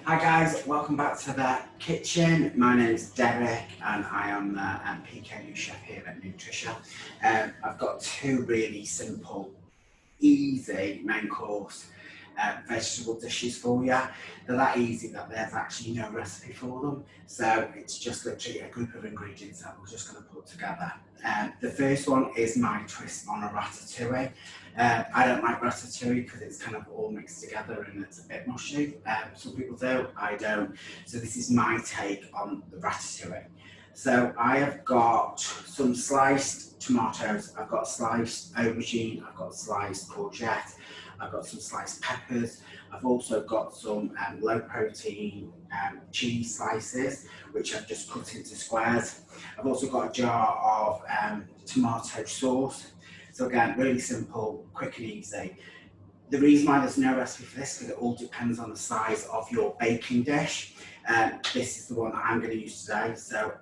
Hi guys, welcome back to the kitchen. My name is Derek and I am the PKU chef here at Nutrition. I've got two really simple, easy main course vegetable dishes for you. They're that easy that there's actually no recipe for them. So it's just literally a group of ingredients that we're just going to put together. The first one is my twist on a ratatouille. I don't like ratatouille because it's kind of all mixed together and it's a bit mushy. Some people do, I don't. So this is my take on the ratatouille. So I have got some sliced tomatoes, I've got sliced aubergine, I've got sliced courgette, I've got some sliced peppers, I've also got some low protein cheese slices, which I've just cut into squares. I've also got a jar of tomato sauce. So again, really simple, quick and easy. The reason why there's no recipe for this is because it all depends on the size of your baking dish. This is the one that I'm going to use today. So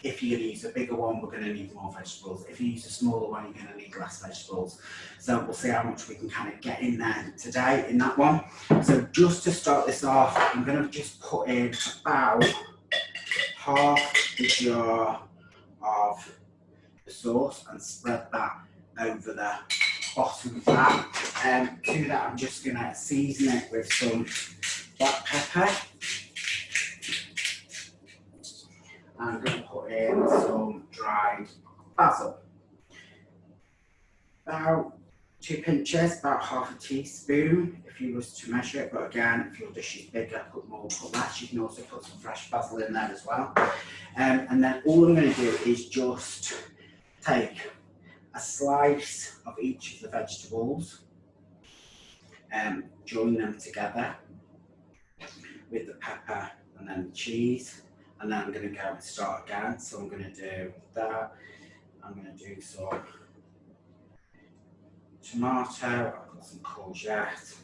if you're going to use a bigger one, we're going to need more vegetables. If you use a smaller one, you're going to need less vegetables. So we'll see how much we can kind of get in there today in that one. So just to start this off, I'm going to just put in about half the jar of the sauce and spread that over the bottom of that. To that, I'm just going to season it with some black pepper. I'm going to put in some dried basil. About 2 pinches, about half a teaspoon if you was to measure it, but again, if your dish is bigger, put more, put less. You can also put some fresh basil in there as well. And then all I'm going to do is just take a slice of each of the vegetables, join them together with the pepper and then the cheese. And then I'm going to go and start again. So I'm going to do that. I'm going to do some tomato, I've got some courgette,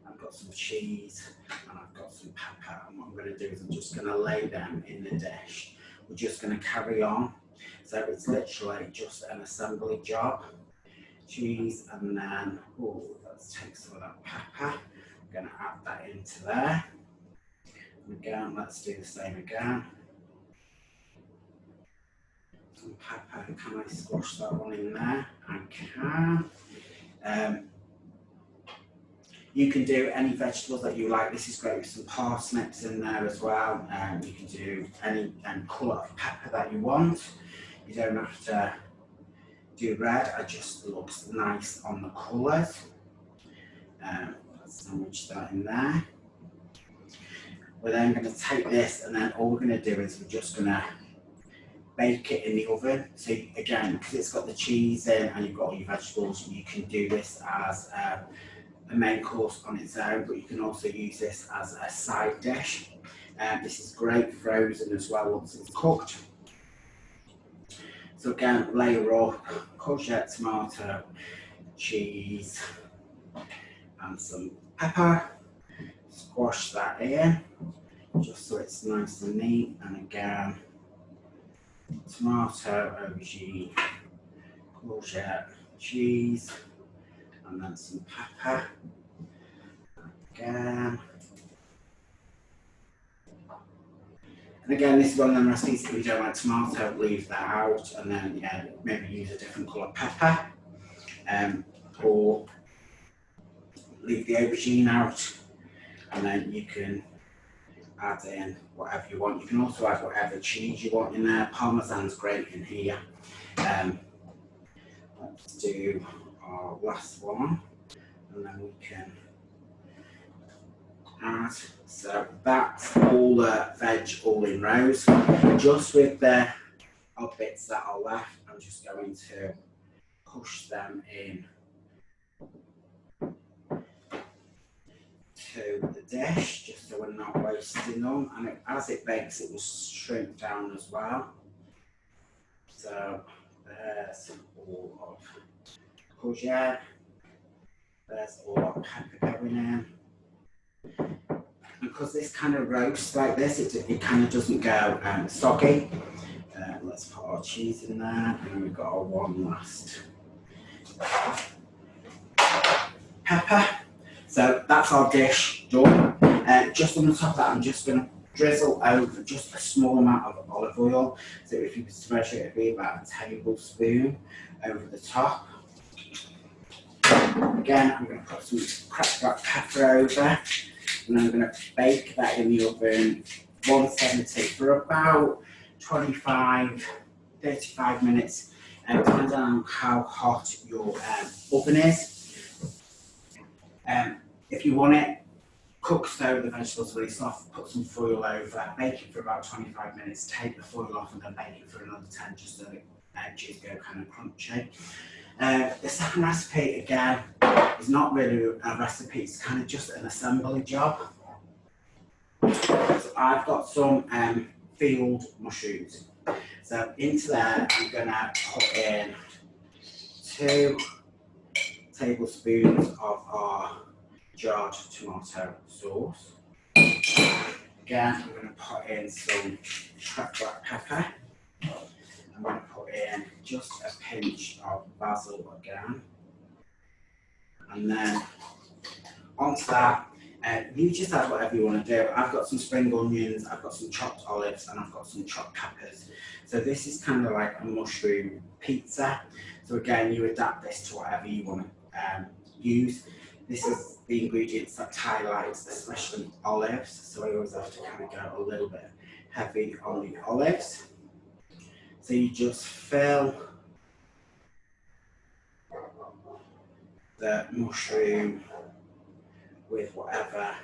I've got some cheese, and I've got some pepper. And what I'm going to do is I'm just going to lay them in the dish. We're just going to carry on. So it's literally just an assembly job. Cheese, and then, let's take some of that pepper. I'm going to add that into there. And again, let's do the same again. Some pepper, can I squash that one in there? I can. You can do any vegetables that you like. This is great with some parsnips in there as well. You can do any colour of pepper that you want. You don't have to do red, it just looks nice on the colours. Let's sandwich that in there. We're then going to take this, and then all we're going to do is we're just going to bake it in the oven. So again, because it's got the cheese in and you've got all your vegetables, you can do this as a main course on its own, but you can also use this as a side dish. This is great frozen as well once it's cooked. So again, layer up courgette, tomato, cheese, and some pepper. Squash that in, just so it's nice and neat. And again, tomato, aubergine, courgette, cheese, and then some pepper. Again. And again, this is one of them recipes, if you don't like tomato, leave that out, and then maybe use a different colour pepper, or leave the aubergine out, and then you can add in whatever you want. You can also add whatever cheese you want in there. Parmesan's great in here. Let's do our last one, and then we can add. So that's all the veg all in rows. Just with the odd bits that are left, I'm just going to push them in to the dish, just so we're not wasting them. And as it bakes, it will shrink down as well. So there's all of courgette, there's all our pepper going in. Because this kind of roasts like this, it kind of doesn't go soggy. Let's put our cheese in there, and we've got our one last pepper. So that's our dish done. just on the top of that, I'm just going to drizzle over just a small amount of olive oil. So if you could measure it, it'd be about a tablespoon over the top. Again, I'm going to put some cracked black pepper over, and then I'm going to bake that in the oven 170 for about 25-35 minutes, depending on how hot your oven is. If you want it cooked though, the vegetables really soft, put some foil over, bake it for about 25 minutes, take the foil off and then bake it for another 10 just so the edges go kind of crunchy. The second recipe, again, is not really a recipe, it's kind of just an assembly job. So I've got some field mushrooms. So into there, I'm going to put in 2 tablespoons of our jarred tomato sauce. Again, I'm going to put in some cracked black pepper. I'm going to put in just a pinch of basil again. And then onto that, you just add whatever you want to do. I've got some spring onions, I've got some chopped olives, and I've got some chopped peppers. So this is kind of like a mushroom pizza. So again, you adapt this to whatever you want to use. This is the ingredients that Ty likes, especially olives. So I always have to kind of go a little bit heavy on the olives. So you just fill the mushroom with whatever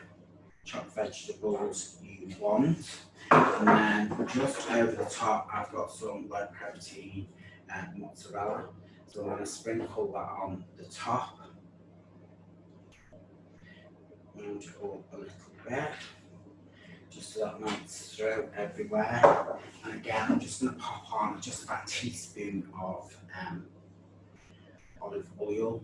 chopped vegetables you want. And then just over the top, I've got some low protein mozzarella. So I'm going to sprinkle that on the top. And a little bit, just so that melts through everywhere. And again, I'm just going to pop on just about a teaspoon of olive oil.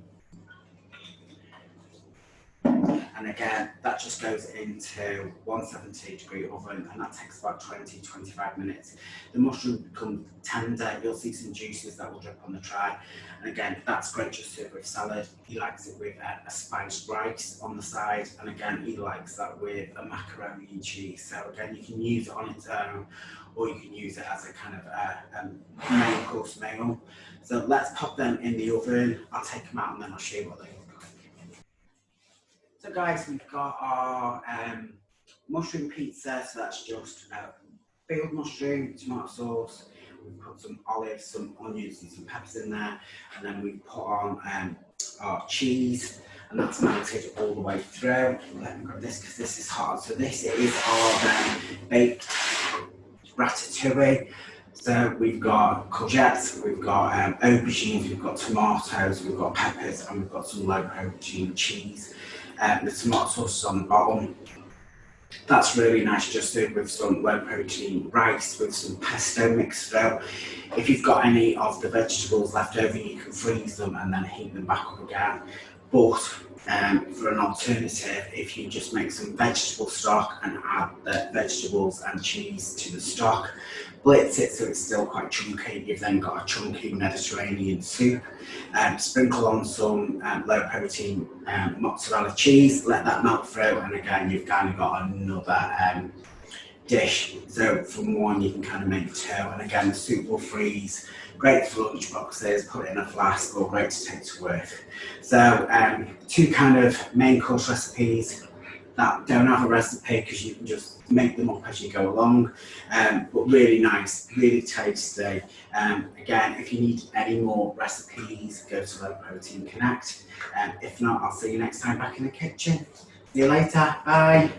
And again, that just goes into 170-degree oven, and that takes about 20-25 minutes. The mushroom becomes tender, you'll see some juices that will drip on the tray. And again, that's great just served with salad. He likes it with a spiced rice on the side, and again, he likes that with a macaroni and cheese. So again, you can use it on its own, or you can use it as a kind of main course meal. So let's pop them in the oven. I'll take them out and then I'll show you what they look like. So guys, we've got our mushroom pizza, so that's just field mushroom, tomato sauce, we've put some olives, some onions and some peppers in there, and then we've put on our cheese, and that's melted all the way through. Let me grab this because this is hot. So this is our baked ratatouille. So we've got courgettes, we've got aubergines, we've got tomatoes, we've got peppers, and we've got some low protein cheese. The tomato sauce is on the bottom. That's really nice, just served with some low protein rice with some pesto mixed through. If you've got any of the vegetables left over, you can freeze them and then heat them back up again. But for an alternative, if you just make some vegetable stock and add the vegetables and cheese to the stock, blitz it so it's still quite chunky, you've then got a chunky Mediterranean soup. Sprinkle on some low protein mozzarella cheese, let that melt through, and again you've kind of got another dish. So from one you can kind of make 2, and again the soup will freeze. Great for lunch boxes, put it in a flask, or great to take to work. So 2 kind of main course recipes that don't have a recipe because you can just make them up as you go along, but really nice, really tasty. Again, if you need any more recipes, go to Low Protein Connect. If not, I'll see you next time back in the kitchen. See you later, bye.